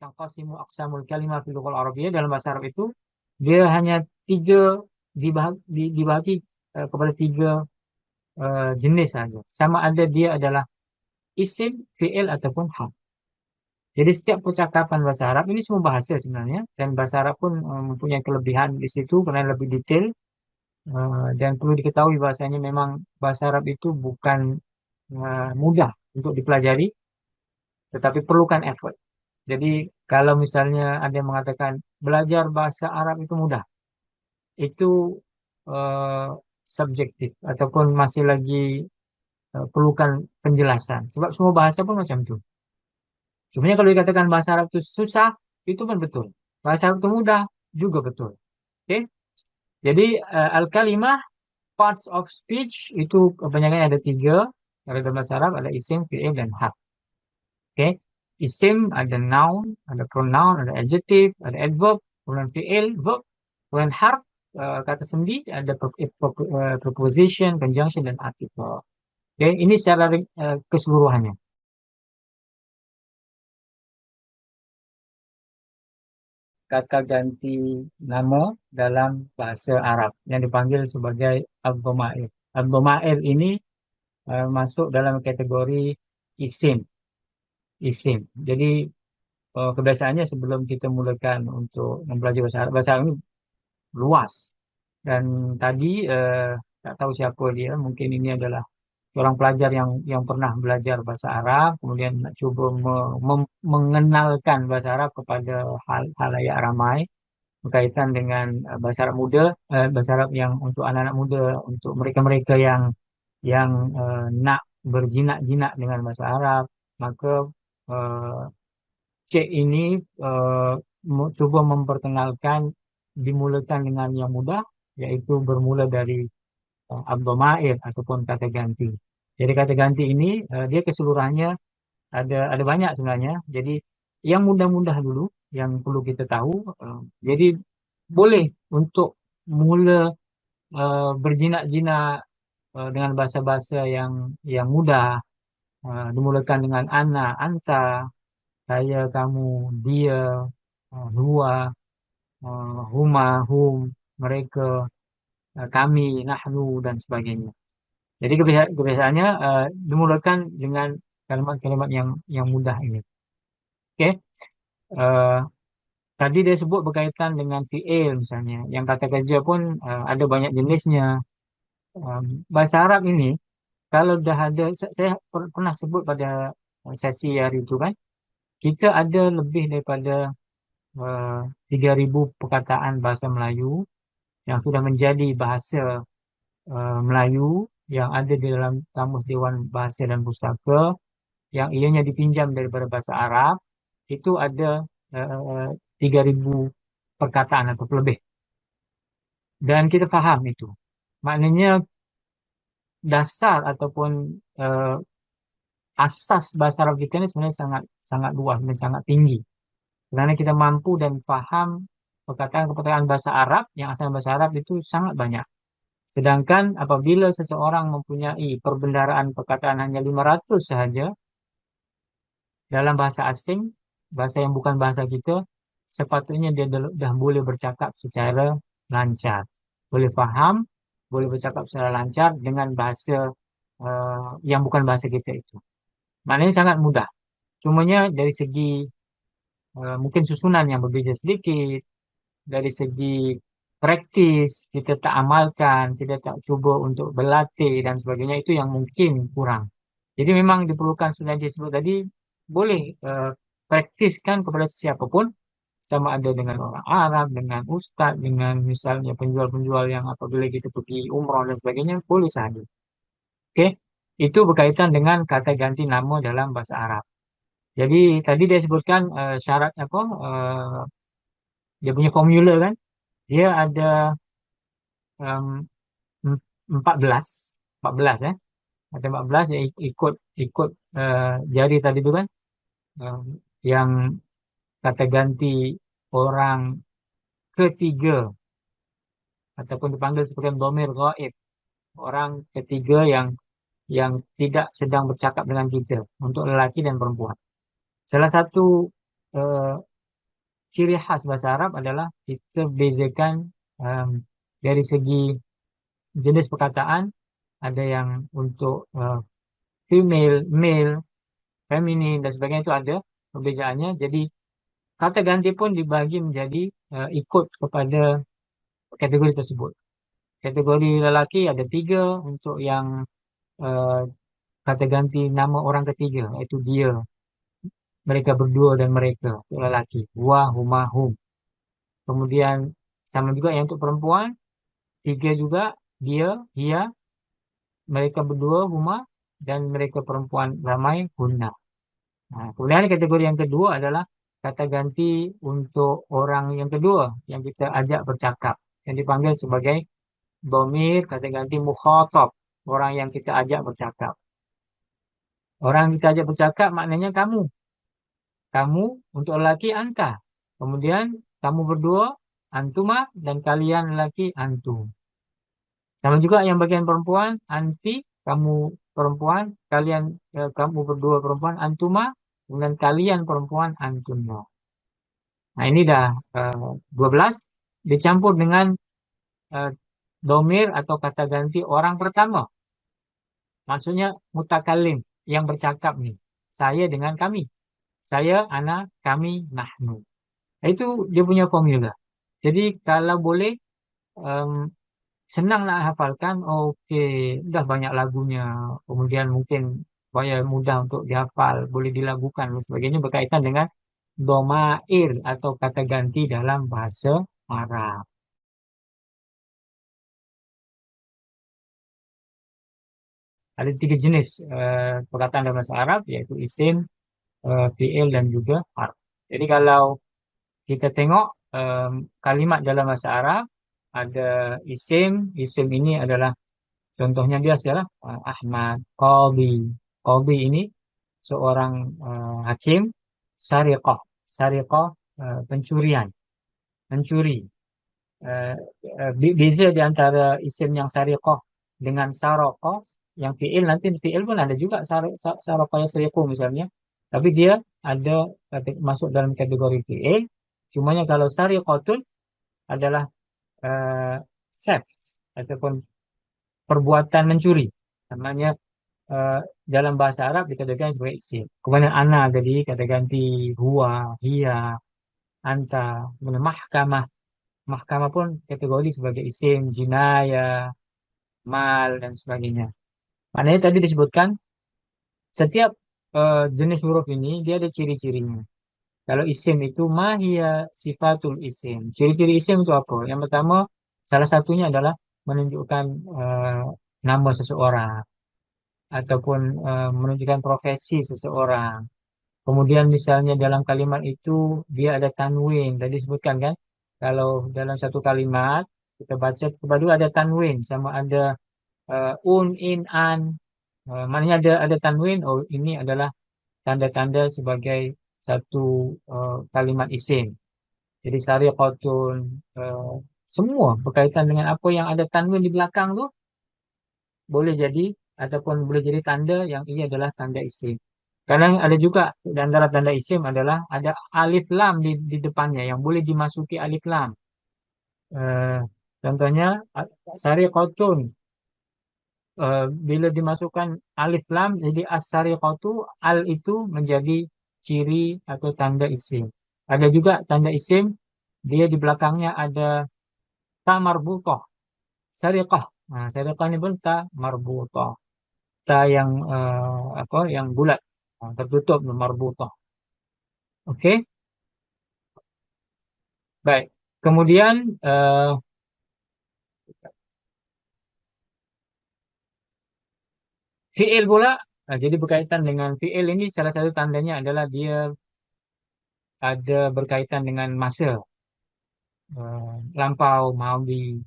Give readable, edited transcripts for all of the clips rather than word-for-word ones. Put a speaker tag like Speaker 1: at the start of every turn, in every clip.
Speaker 1: taqasimu aqsamul kalimah fil lughah Arabiyyah, dalam bahasa Arab itu dia hanya tiga, dibagi kepada tiga jenis saja. Sama ada dia adalah isim, fi'il ataupun hal. Jadi setiap percakapan bahasa Arab ini semua bahasa sebenarnya, dan bahasa Arab pun mempunyai kelebihan di situ karena lebih detail. Dan perlu diketahui bahasanya memang bahasa Arab itu bukan mudah untuk dipelajari, tetapi perlukan effort. Jadi kalau misalnya ada yang mengatakan belajar bahasa Arab itu mudah, itu eh, subjektif ataupun masih lagi perlukan penjelasan. Sebab semua bahasa pun macam itu. Cuma kalau dikatakan bahasa Arab itu susah, itu pun betul. Bahasa Arab itu mudah, juga betul. Oke? Jadi al-kalimah, parts of speech itu kebanyakan ada tiga. Kalau dalam bahasa Arab ada isim, fi'il, dan harf. Oke? Isim ada noun, ada pronoun, ada adjective, ada adverb, kemudian fi'il, verb, kemudian harf, kata sendi, ada preposition, conjunction, dan article. Oke? Ini secara keseluruhannya. Kata ganti nama dalam bahasa Arab yang dipanggil sebagai ad-dhamair. Ad-dhamair ini masuk dalam kategori isim. Isim. Jadi kebiasaannya sebelum kita mulakan untuk mempelajari bahasa Arab ini luas. Dan tadi tak tahu siapa dia, mungkin ini adalah seorang pelajar yang pernah belajar bahasa Arab, kemudian nak cuba mengenalkan bahasa Arab kepada halayak ramai berkaitan dengan bahasa Arab muda, bahasa Arab yang untuk anak-anak muda, untuk mereka-mereka yang nak berjinak-jinak dengan bahasa Arab, maka eh, Cek ini eh, coba memperkenalkan, dimulakan dengan yang mudah, yaitu bermula dari ad-dhamair ataupun kata ganti. Jadi kata ganti ini dia keseluruhannya ada banyak sebenarnya. Jadi yang mudah-mudah dulu yang perlu kita tahu. Jadi boleh untuk mula berjinak-jinak dengan bahasa-bahasa yang mudah, dimulakan dengan ana, anta, saya, kamu, dia, huwa, huma, hum, mereka, kami, nahnu, dan sebagainya. Jadi kebiasaannya dimulakan dengan kalimat-kalimat yang mudah ini. Oke. Eh, Tadi dia sebut berkaitan dengan fi'il misalnya. Yang kata kerja pun ada banyak jenisnya. Bahasa Arab ini, kalau dah ada, saya pernah sebut pada sesi hari itu kan, kita ada lebih daripada 3.000 perkataan bahasa Melayu yang sudah menjadi bahasa Melayu yang ada di dalam Kamus Dewan Bahasa dan Pustaka, yang ianya dipinjam daripada bahasa Arab. Itu ada 3.000 perkataan atau lebih, dan kita faham itu. Maknanya dasar ataupun eh, asas bahasa Arab kita ini sebenarnya sangat sangat luas dan sangat tinggi, karena kita mampu dan faham perkataan-perkataan bahasa Arab yang asal bahasa Arab itu sangat banyak. Sedangkan apabila seseorang mempunyai perbendaharaan perkataan hanya 500 sahaja dalam bahasa asing, bahasa yang bukan bahasa kita, sepatutnya dia dah boleh bercakap secara lancar, boleh faham, boleh bercakap secara lancar dengan bahasa yang bukan bahasa kita itu. Maknanya sangat mudah. Cumanya dari segi mungkin susunan yang berbeza sedikit, dari segi praktis kita tak amalkan, kita tak cuba untuk berlatih dan sebagainya, itu yang mungkin kurang. Jadi memang diperlukan sebenarnya disebut tadi, boleh praktiskan kepada siapapun, sama ada dengan orang Arab, dengan ustadz, dengan misalnya penjual-penjual yang apabila kita pergi umroh dan sebagainya, boleh saja. Oke, itu berkaitan dengan kata ganti nama dalam bahasa Arab. Jadi tadi dia sebutkan syarat apa, dia punya formula kan, dia ada em, 14, 14 ya. Ada 14 ya, ikut ikut jari tadi itu kan, eh, yang kata ganti orang ketiga ataupun dipanggil sebagai domir gaib, orang ketiga yang tidak sedang bercakap dengan kita, untuk lelaki dan perempuan. Salah satu eh, ciri khas bahasa Arab adalah kita bezakan em, dari segi jenis perkataan, ada yang untuk female, male, feminin dan sebagainya itu ada perbezaannya. Jadi kata ganti pun dibagi menjadi ikut kepada kategori tersebut. Kategori lelaki ada tiga untuk yang eh, kata ganti nama orang ketiga, yaitu dia, mereka berdua dan mereka untuk lelaki. Huwa, huma, hum. Kemudian sama juga yang untuk perempuan, tiga juga, dia, ia, mereka berdua, huma, dan mereka perempuan ramai, hunna. Nah, kemudian kategori yang kedua adalah kata ganti untuk orang yang kedua yang kita ajak bercakap, yang dipanggil sebagai domir, kata ganti mukhatab, orang yang kita ajak bercakap. Orang yang kita ajak bercakap maknanya kamu. Kamu untuk lelaki anta. Kemudian kamu berdua antuma dan kalian lelaki antum. Sama juga yang bagian perempuan anti, kamu perempuan, kalian kamu berdua perempuan antuma, kemudian kalian perempuan antunna. Nah, ini dah 12 dicampur dengan eh, domir atau kata ganti orang pertama. Maksudnya mutakalim yang bercakap nih. Saya dengan kami. Saya, ana, kami, nahnu. Nah, itu dia punya formula. Jadi kalau boleh em, senang nak hafalkan. Oke, udah banyak lagunya. Kemudian mungkin supaya mudah untuk dihafal, boleh dilakukan dan sebagainya berkaitan dengan domair atau kata ganti dalam bahasa Arab. Ada tiga jenis perkataan dalam bahasa Arab, yaitu isim, fiil, dan juga harf. Jadi kalau kita tengok kalimat dalam bahasa Arab, ada isim. Isim ini adalah contohnya biasalah Ahmad, Qadhi. Qadhi ini seorang hakim. Sariqah. Sariqah pencurian, mencuri. Eh, Beza di antara isim yang sariqah dengan saraqah, yang fiil, nanti fiil pun ada juga saraqah yang sariqu misalnya. Tapi dia ada masuk dalam kategori fiil. Cumanya kalau sariqatun adalah eh, theft ataupun perbuatan mencuri. Namanya eh, dalam bahasa Arab dikatakan sebagai isim. Kemudian ana tadi kata ganti huwa, hiya, anta. Kemudian mahkamah. Mahkamah pun kategori sebagai isim, jinayah, mal, dan sebagainya. Maknanya tadi disebutkan setiap jenis huruf ini dia ada ciri-cirinya. Kalau isim itu mahia sifatul isim. Ciri-ciri isim itu apa? Yang pertama, salah satunya adalah menunjukkan nama seseorang ataupun menunjukkan profesi seseorang. Kemudian misalnya dalam kalimat itu dia ada tanwin. Tadi disebutkan kan, kalau dalam satu kalimat kita baca kedua ada tanwin sama ada un, in, an. Maknanya ada tanwin. Oh, ini adalah tanda-tanda sebagai satu kalimat isim. Jadi sariqatun, uh, semua berkaitan dengan apa yang ada tanwin di belakang tuh boleh jadi ataupun boleh jadi tanda yang ia adalah tanda isim. Kadang ada juga di antara tanda isim adalah ada alif lam di depannya yang boleh dimasuki alif lam. Eh, Contohnya sariqatun. Bila dimasukkan alif lam jadi as-sariqatu, al itu menjadi ciri atau tanda isim. Ada juga tanda isim dia di belakangnya ada ta marbutah, sariqah. Nah, sariqah ini pun ta marbutah. Ta yang apa yang bulat, tertutup marbutah. Oke, baik. Kemudian fiil pula. Nah, jadi berkaitan dengan fiil ini salah satu tandanya adalah dia ada berkaitan dengan masa, lampau, maudi,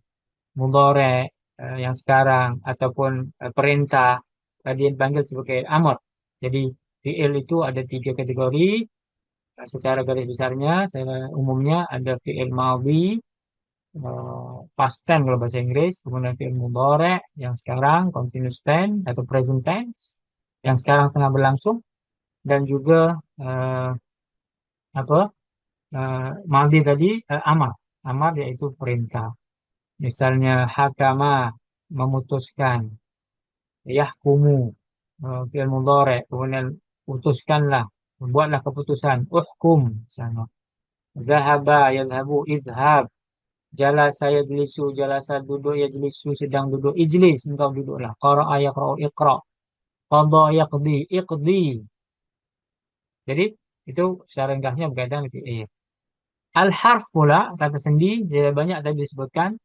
Speaker 1: mudhari, yang sekarang, ataupun perintah, tadi yang dipanggil sebagai amr. Jadi fiil itu ada tiga kategori. Secara garis besarnya, saya umumnya ada fiil maudi, past tense kalau bahasa Inggris, kemudian fiil mudhari yang sekarang, continuous tense atau present tense yang sekarang tengah berlangsung, dan juga apa Madhi tadi amar. Amar yaitu perintah. Misalnya hakama, memutuskan. Yahkumu, fi'il mudhari. Kemudian putuskanlah, buatlah keputusan. Uhkum, misalnya. Zahaba, yadhabu, idhab. Jalasa yajlisu, jalasa duduk, yajlisu sedang duduk. Ijlis, engkau duduklah. Qara'a yaqra'u, iqra'. Qadha yaqdi, iqdi. Jadi itu secara ringkasnya berkaitan dengan fi'il. Al-harf pula, kata sendi, dia banyak tadi disebutkan.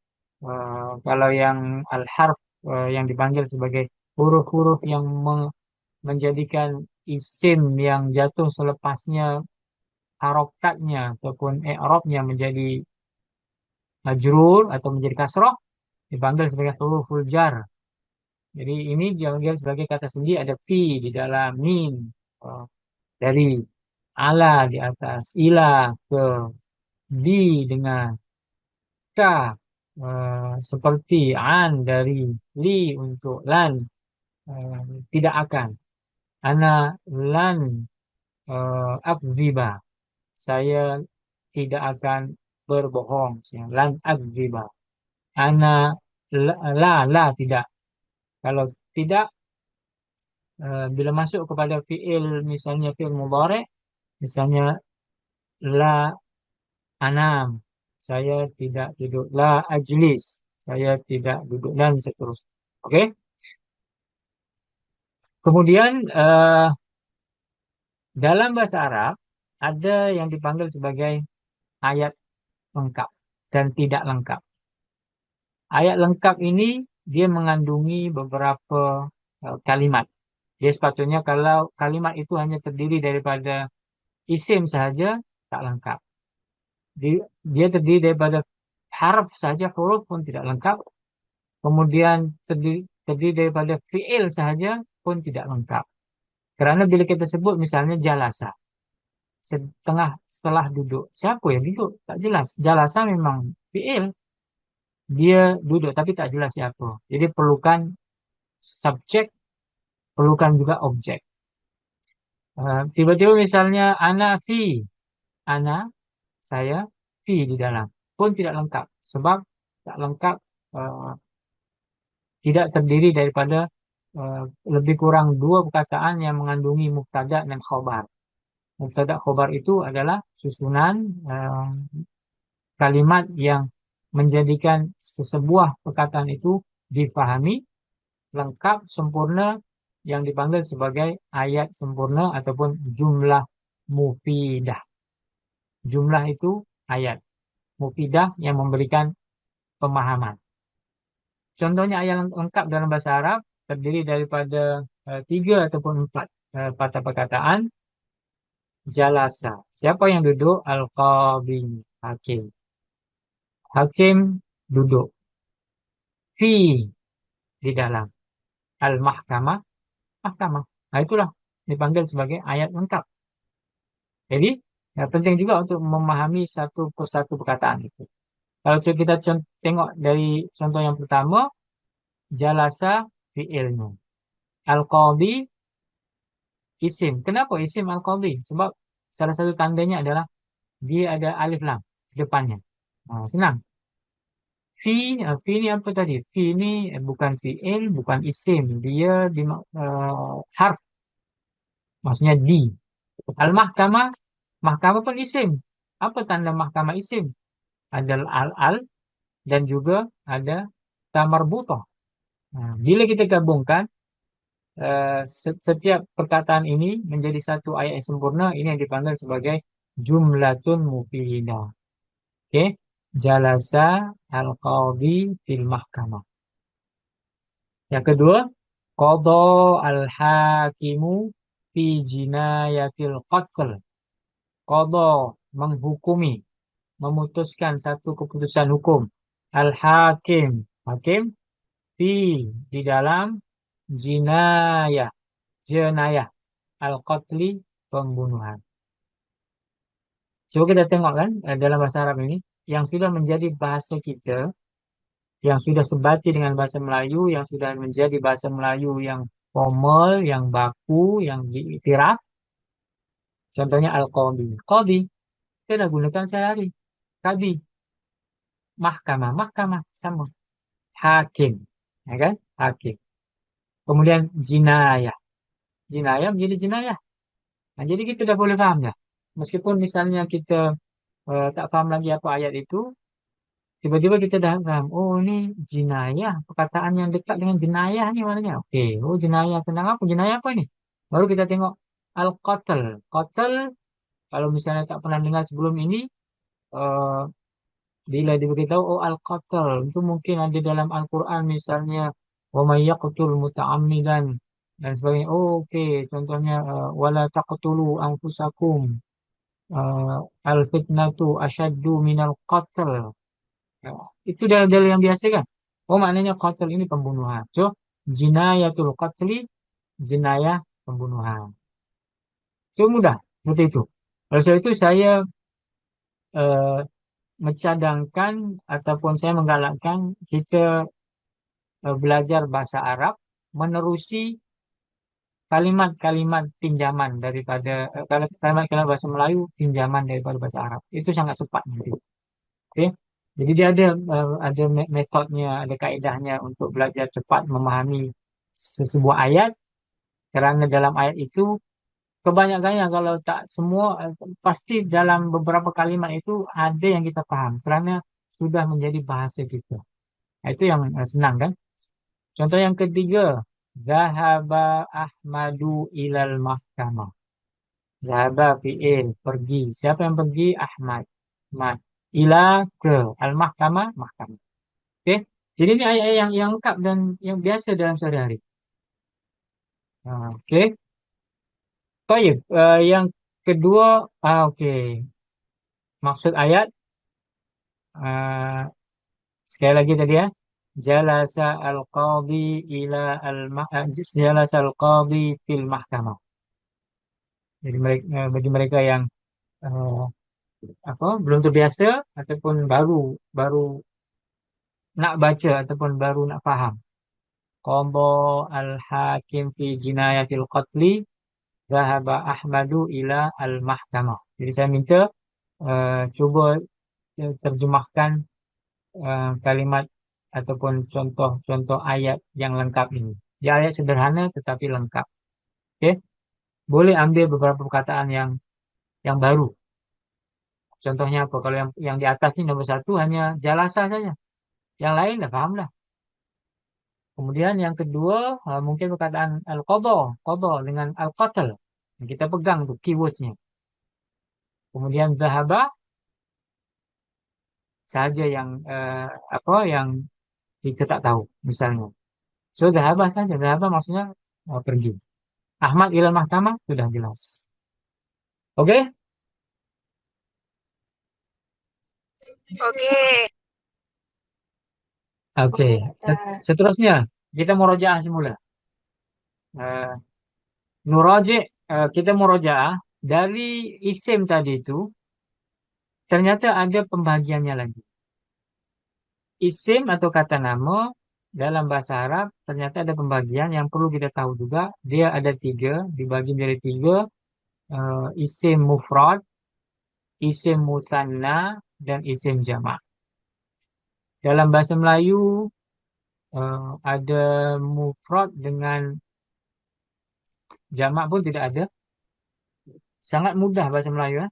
Speaker 1: Kalau yang al-harf yang dipanggil sebagai huruf-huruf yang menjadikan isim yang jatuh selepasnya harokatnya ataupun i'rabnya menjadi majrur atau menjadi kasroh dipanggil sebagai huruful jar. Jadi ini dipanggil sebagai kata sendi ada fi di dalam min, eh, dari ala di atas ila ke bi dengan ka, seperti an dari li untuk lan, eh, tidak akan. Ana lan akziba, saya tidak akan berbohong. Lan akziba. Ana la tidak. Kalau tidak, bila masuk kepada fiil, misalnya fiil mudhari, misalnya la anam, saya tidak duduk. La ajlis, saya tidak duduk, dan seterusnya. Oke. Kemudian dalam bahasa Arab ada yang dipanggil sebagai ayat lengkap dan tidak lengkap. Ayat lengkap ini dia mengandungi beberapa kalimat. Dia sepatutnya kalau kalimat itu hanya terdiri daripada isim saja, tak lengkap. Dia terdiri daripada harf saja, huruf pun tidak lengkap. Kemudian terdiri daripada fiil saja pun tidak lengkap. Karena bila kita sebut misalnya jalasa, setelah duduk. Siapa yang duduk? Tak jelas. Jalasa memang fiil. Dia duduk tapi tak jelas siapa. Jadi perlukan subjek, perlukan juga objek. Tiba-tiba misalnya ana fi, ana saya fi di dalam pun tidak lengkap sebab tak lengkap, eh, tidak terdiri daripada eh, lebih kurang dua perkataan yang mengandungi mubtada dan khobar. Mubtada khobar itu adalah susunan kalimat yang menjadikan sesebuah perkataan itu difahami lengkap sempurna yang dipanggil sebagai ayat sempurna ataupun jumlah mufidah. Jumlah itu ayat. Mufidah yang memberikan pemahaman. Contohnya ayat lengkap dalam bahasa Arab terdiri daripada tiga ataupun empat kata perkataan. Jalasa. Siapa yang duduk? Al-Qadhi. Hakim. Hakim duduk. Fi di dalam. Al-Mahkamah. Mahkamah. Nah itulah dipanggil sebagai ayat lengkap. Jadi ya, penting juga untuk memahami satu persatu perkataan itu. Kalau kita tengok dari contoh yang pertama, jalasa fi'ilnya. Al-Qadhi isim. Kenapa isim Al-Qadhi? Sebab salah satu tandanya adalah dia ada alif lam di depannya. Nah, senang. Fi ini apa tadi? Fi ini bukan fi'il, bukan isim. Dia harf, maksudnya di. Al-Mahkamah, mahkamah pun isim. Apa tanda mahkamah isim? Ada al-al dan juga ada tamarbutoh. Nah, bila kita gabungkan setiap perkataan ini menjadi satu ayat yang sempurna, ini yang dipanggil sebagai jumlatun mufidah. Oke, jalasa al-qadhi fil mahkamah. Yang kedua, qada al-hakimu fi jinayatil qatl. Qada menghukumi, memutuskan satu keputusan hukum. Al-hakim, hakim fi di dalam jinayah, jenayah, al-qatli pembunuhan. Coba kita tengok kan dalam bahasa Arab ini yang sudah menjadi bahasa kita, yang sudah sebati dengan bahasa Melayu, yang sudah menjadi bahasa Melayu yang formal, yang baku, yang diiktiraf. Contohnya al-qadhi. Qadhi, kita dah gunakan sehari. Kadi, mahkamah, mahkamah sama. Hakim, ya kan? Hakim. Kemudian jinayah, jinayah menjadi jenayah. Nah, jadi kita dah boleh faham ya. Meskipun misalnya kita tak faham lagi apa ayat itu, tiba-tiba kita dah paham. Oh, ini jinayah, perkataan yang dekat dengan jenayah ni maknanya. Oke, oh jenayah tentang apa? Jenayah apa ini? Baru kita tengok al-qatl. Qatl, kalau misalnya tak pernah dengar sebelum ini, eh, bila diberitahu oh al-qatl itu mungkin ada dalam Al-Quran misalnya wa may yaqtul muta'ammidan dan sebagainya. Oh, oke, contohnya wala taqtulu anfusakum eh, al-fitnatu asyaddu minal qatl. Ya, itu dalil-dalil yang biasa kan. Oh, maknanya qatl ini pembunuhan. So, jinayatul qatli, jenayah pembunuhan. So, mudah seperti itu. Oleh sebab itu saya eh, mencadangkan ataupun saya menggalakkan kita belajar bahasa Arab menerusi kalimat-kalimat pinjaman daripada kalimat-kalimat bahasa Melayu pinjaman daripada bahasa Arab. Itu sangat cepat nanti. Oke. Jadi dia ada metodnya, ada kaedahnya untuk belajar cepat memahami sesebuah ayat kerana dalam ayat itu kebanyakannya kalau tak semua pasti dalam beberapa kalimat itu ada yang kita paham kerana sudah menjadi bahasa kita. Nah, itu yang senang kan? Contoh yang ketiga, Zahaba Ahmadu ilal mahkamah. Zahaba fi'il, pergi. Siapa yang pergi? Ahmad. Ahmad. Ila ke al-mahkamah, mahkamah. Oke. Jadi ini ayat-ayat yang lengkap dan yang biasa dalam sehari-hari. Oke. Taib. Yang kedua, oke. Maksud ayat, ah, sekali lagi tadi ya. Jalasa al-qadhi ila jalasa al-qadhi fil mahkamah. Jadi mereka, bagi mereka yang eh, apa belum terbiasa ataupun baru baru nak baca ataupun baru nak faham. Qadha al-hakim fi jinayatil qatli dhahaba Ahmadu ila al-mahkamah. Jadi saya minta cuba terjemahkan kalimat ataupun contoh-contoh ayat yang lengkap ini. Dia ayat sederhana tetapi lengkap. Okey, boleh ambil beberapa perkataan yang baru. Contohnya apa? Kalau yang di atas ini nomor satu hanya jalasa saja. Yang lain dah faham dah. Kemudian yang kedua mungkin perkataan al-qadha, qadha dengan al-qatl. Kita pegang tuh keywordsnya. Kemudian zahaba saja yang apa yang kita tak tahu misalnya. So zahaba saja, zahaba maksudnya pergi. Ahmad ila mahkamah sudah jelas. Oke?
Speaker 2: Oke.
Speaker 1: Oke. Seterusnya kita murojaah semula. Uh, kita murojaah dari isim tadi itu ternyata ada pembagiannya lagi. Isim atau kata nama dalam bahasa Arab ternyata ada pembagian yang perlu kita tahu juga. Dia ada tiga, dibagi menjadi tiga. Isim mufrad, isim musanna, dan isim jamak. Dalam bahasa Melayu ada mufrad dengan jamak pun tidak ada. Sangat mudah bahasa Melayu.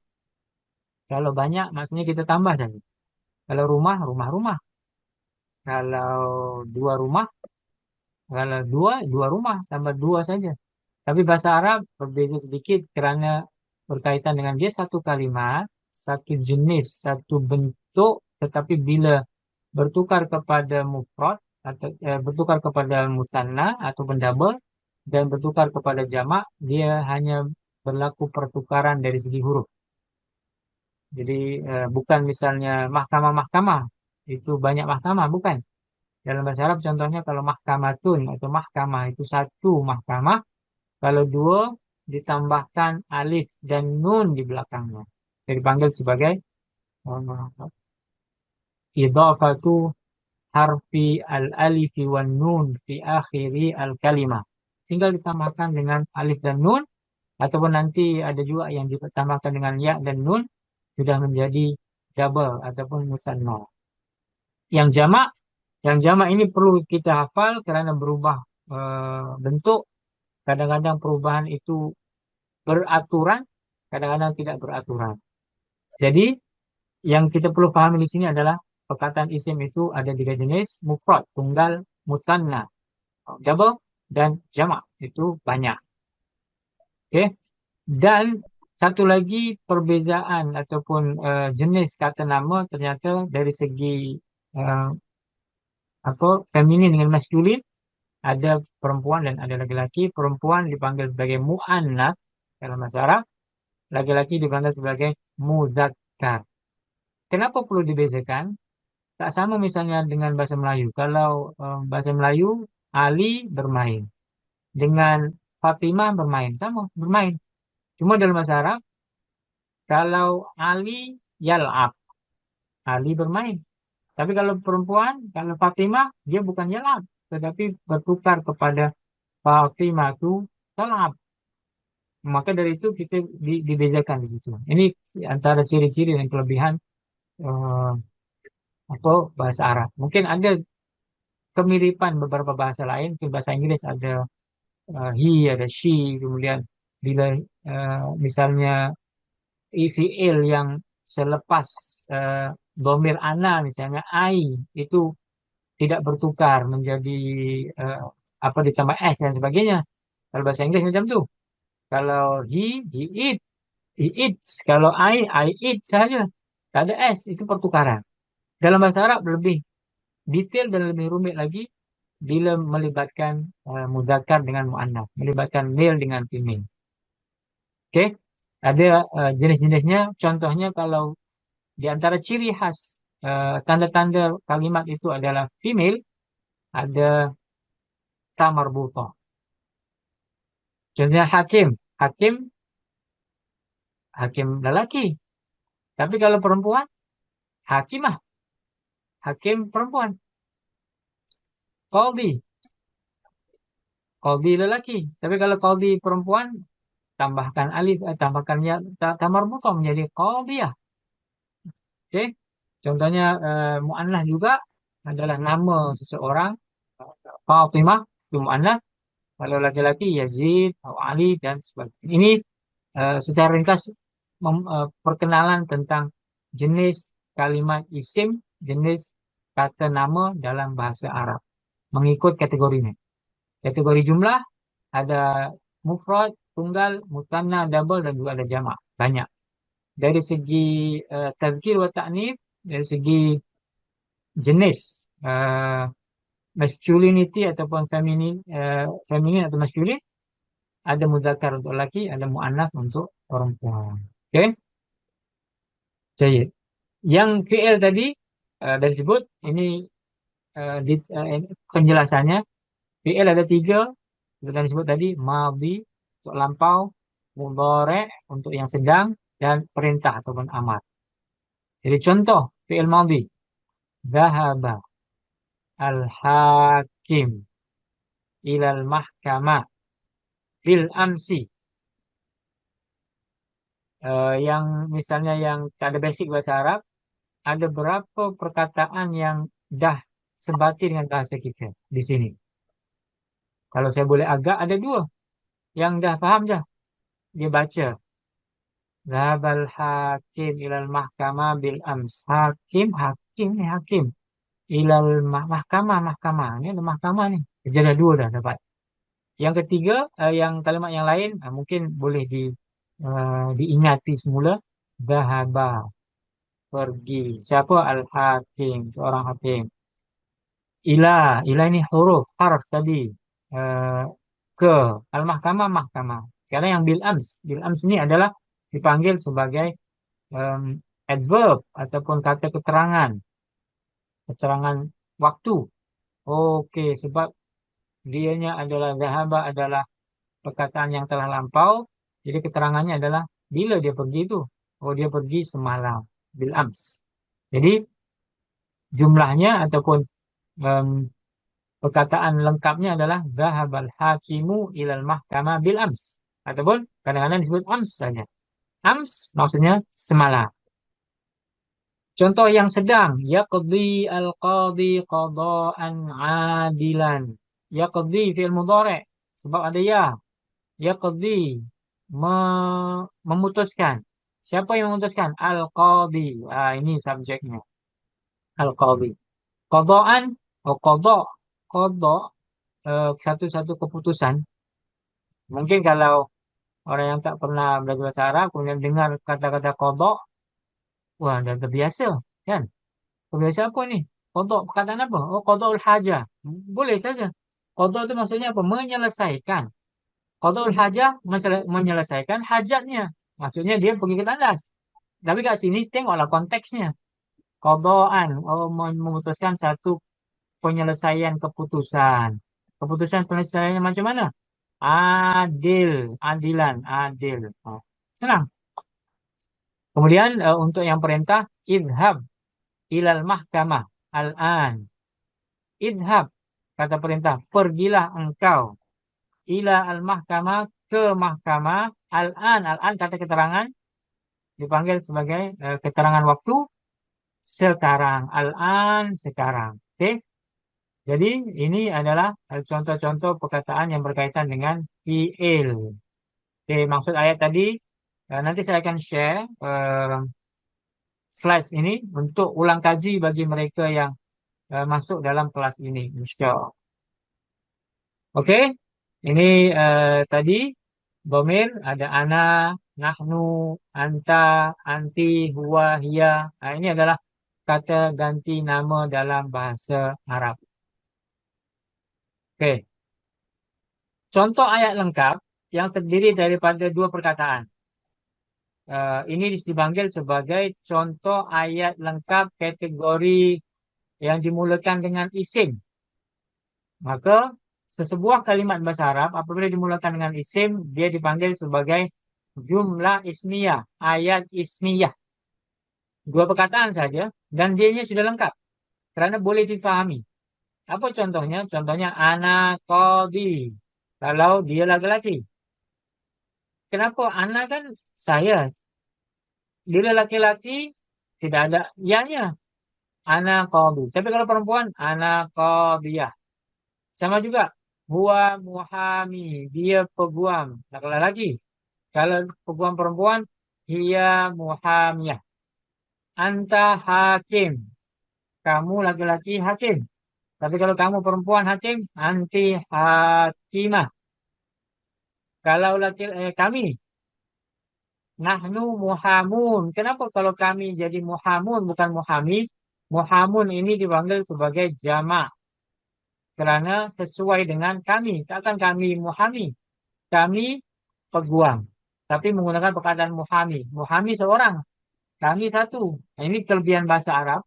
Speaker 1: Kalau banyak maksudnya kita tambah saja. Kalau rumah, rumah-rumah. Kalau dua rumah, kalau dua, dua rumah, tambah dua saja. Tapi bahasa Arab berbeda sedikit kerana berkaitan dengan dia satu kalimat, satu jenis, satu bentuk, tetapi bila bertukar kepada mufrad atau bertukar kepada musanna atau double dan bertukar kepada jamak, dia hanya berlaku pertukaran dari segi huruf. Jadi bukan misalnya mahkamah-mahkamah itu banyak mahkamah, bukan. Dalam bahasa Arab contohnya kalau mahkamatun atau mahkamah itu satu mahkamah, kalau dua ditambahkan alif dan nun di belakangnya. Jadi dipanggil sebagai idhafatu harfi al-alifi wan nun fi akhiri al-kalimah. Tinggal ditambahkan dengan alif dan nun ataupun nanti ada juga yang ditambahkan dengan ya dan nun sudah menjadi double ataupun musanna. Yang jamak, yang jamak ini perlu kita hafal karena berubah bentuk. Kadang-kadang perubahan itu beraturan, kadang-kadang tidak beraturan. Jadi yang kita perlu pahami di sini adalah perkataan isim itu ada tiga jenis: mufrad, tunggal, musanna, double, dan jamak itu banyak. Oke. Dan satu lagi perbezaan ataupun jenis kata nama ternyata dari segi eh, apa feminin dengan maskulin, ada perempuan dan ada laki-laki. Perempuan dipanggil sebagai mu'annas dalam bahasa Arab, laki-laki dipanggil sebagai muzakkar. Kenapa perlu dibedakan? Tak sama misalnya dengan bahasa Melayu. Kalau bahasa Melayu, Ali bermain. Dengan Fatimah bermain. Sama, bermain. Cuma dalam bahasa Arab, kalau Ali yal'ab, Ali bermain. Tapi kalau perempuan, kalau Fatimah, dia bukan yal'ab. Tetapi bertukar kepada Fatimah itu tal'ab. Maka dari itu kita dibezakan di situ. Ini antara ciri-ciri dan kelebihan eh, atau bahasa Arab. Mungkin ada kemiripan beberapa bahasa lain. Mungkin bahasa Inggris ada he, ada she. Kemudian bila misalnya IVL yang selepas eh, domir ana, misalnya I, itu tidak bertukar menjadi eh, apa ditambah S dan sebagainya. Kalau bahasa Inggris macam tu. Kalau he eat, he eats. Kalau I eat saja. Tak ada S, itu pertukaran. Dalam bahasa Arab lebih detail dan lebih rumit lagi bila melibatkan mudzakkar dengan muannats, melibatkan male dengan female. Oke, ada jenis-jenisnya. Contohnya kalau di antara ciri khas tanda-tanda kalimat itu adalah female, ada ta marbutah. Contohnya hakim, hakim, hakim lelaki. Tapi kalau perempuan, hakimah, hakim perempuan. Qadhi, qadhi lelaki. Tapi kalau qadhi perempuan, tambahkan alif, tambahkan ya, ta marbutah menjadi qadhiyah. Oke, contohnya mu'annas juga adalah nama seseorang. Fatimah itu mu'annas. Kalau laki-laki Yazid atau Ali dan sebagainya. Ini secara ringkas perkenalan tentang jenis kalimat isim, jenis kata nama dalam bahasa Arab. Mengikut kategorinya. Kategori jumlah ada mufrad, tunggal, mutanna, double dan juga ada jamak. Banyak. Dari segi tazkir wa ta'nif, dari segi jenis masculinity ataupun feminin atau maskulin, ada mudzakkar untuk laki, ada muannats untuk perempuan. Oke, jadi yang fi'il tadi dari sebut ini penjelasannya. Fi'il ada tiga, sudah disebut tadi: madhi untuk lampau, mudhari untuk yang sedang, dan perintah ataupun amar. Jadi contoh fi'il madhi: dhahaba al-hakim ilal mahkamah bil amsi. Yang misalnya yang tak ada basic bahasa Arab, ada berapa perkataan yang dah sebati dengan bahasa kita di sini. Kalau saya boleh agak, ada dua yang dah paham dah. Dia baca. Zahabal hakim ilal mahkamah bil ams. Hakim, hakim ni hakim. Ilal mahkamah, mahkamah. Ini ada mahkamah ni. Jadi ada dua dah dapat. Yang ketiga, yang kalimat yang lain, mungkin boleh diingati semula. Zahaba, pergi. Siapa? Al-hakim, seorang hakim. Ilah ini huruf, harf tadi. Eh, ke al-mahkamah, mahkamah. Karena yang bil ams ini adalah dipanggil sebagai em, adverb ataupun kata keterangan, keterangan waktu. Oke, sebab dianya adalah zahaba adalah perkataan yang telah lampau, jadi keterangannya adalah bila dia pergi itu. Oh, dia pergi semalam, bil ams. Jadi jumlahnya ataupun em, perkataan lengkapnya adalah zahabal hakimu ilal mahkamah bil ams. Ataupun kadang-kadang disebut ams saja. Ams maksudnya semalam. Contoh yang sedang, yaqdi al-qadi qada'an adilan. Yaqdi fi'il mudhari' sebab ada ya. Yaqdi memutuskan. Siapa yang memutuskan? Al-qadi. Ah, ini subjeknya. Al-qadi. Qada'an, oh qada'. Qada', satu-satu keputusan. Mungkin kalau orang yang tak pernah belajar bahasa Arab, kemudian dengar kata-kata qada', wah, dah terbiasa, kan? Terbiasa apa nih? Qada', perkataan apa? Oh, qada'ul hajah. Boleh saja. Qada' itu maksudnya apa? Menyelesaikan. Qada'ul hajah, menyelesaikan hajatnya. Maksudnya dia pergi ke tandas. Tapi kat sini tengoklah konteksnya. Qada'an, oh, memutuskan satu penyelesaian keputusan. Keputusan penyelesaiannya macam mana? Adil, adilan, adil. Oh, senang. Kemudian untuk yang perintah, idhab ilal mahkamah al-an. Idhab, kata perintah, pergilah engkau ila al-mahkamah, ke mahkamah al-an. Al-an kata keterangan dipanggil sebagai keterangan waktu sekarang. Al-an sekarang. Oke. Jadi ini adalah contoh-contoh perkataan yang berkaitan dengan fi'il. Oke, maksud ayat tadi nanti saya akan share slides ini untuk ulang kaji bagi mereka yang masuk dalam kelas ini. Insya Allah. Oke, ini tadi domir ada ana, nahnu, anta, anti, huwa, hiya. Nah, ini adalah kata ganti nama dalam bahasa Arab. Oke, contoh ayat lengkap yang terdiri daripada dua perkataan. Ini dipanggil sebagai contoh ayat lengkap kategori yang dimulakan dengan isim. Maka sesebuah kalimat bahasa Arab apabila dimulakan dengan isim, dia dipanggil sebagai jumlah ismiyah, ayat ismiyah. Dua perkataan saja dan dianya sudah lengkap kerana boleh difahami. Apa contohnya? Contohnya ana qadi. Kalau dia laki-laki. Kenapa? Ana kan saya. Bila laki-laki tidak ada ianya. Ana qadi. Tapi kalau perempuan, ana qadiyah. Sama juga. Huwa muhami. Dia peguam. Laki-laki. Kalau peguam perempuan, hiya muhamiyah. Anta hakim. Kamu laki-laki hakim. Tapi kalau kamu perempuan hakim, anti hakimah. Kalau kami, nahnu muhamun. Kenapa kalau kami jadi muhamun bukan muhami? Muhamun ini dipanggil sebagai jamak. Kerana sesuai dengan kami. Takkan kami muhami. Kami peguam. Tapi menggunakan perkataan muhami. Muhami seorang. Kami satu. Nah, ini kelebihan bahasa Arab.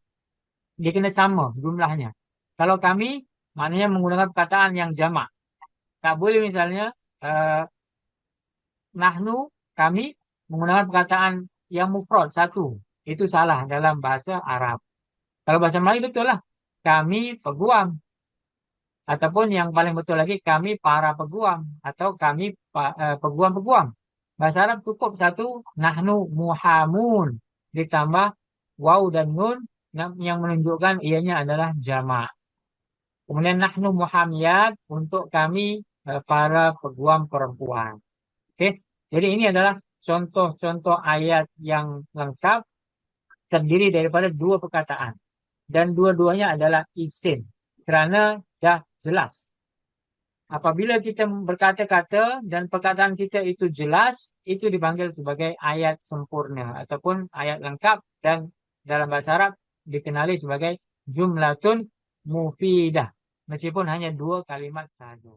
Speaker 1: Dia kena sama jumlahnya. Kalau kami, maknanya menggunakan perkataan yang jamak. Tak boleh misalnya, eh, nahnu, kami, menggunakan perkataan yang mufrad, satu. Itu salah dalam bahasa Arab. Kalau bahasa Melayu betul lah. Kami peguam. Ataupun yang paling betul lagi, kami para peguam. Atau kami peguam-peguam. Bahasa Arab cukup satu, nahnu muhamun. Ditambah waw dan nun yang menunjukkan ianya adalah jamak. Kemudian nahnu muhamiyat untuk kami para peguam perempuan. Oke, jadi ini adalah contoh-contoh ayat yang lengkap terdiri daripada dua perkataan dan dua-duanya adalah isim kerana dah jelas. Apabila kita berkata-kata dan perkataan kita itu jelas, itu dipanggil sebagai ayat sempurna ataupun ayat lengkap dan dalam bahasa Arab dikenali sebagai jumlatun mufidah. Meskipun hanya dua kalimat sahaja.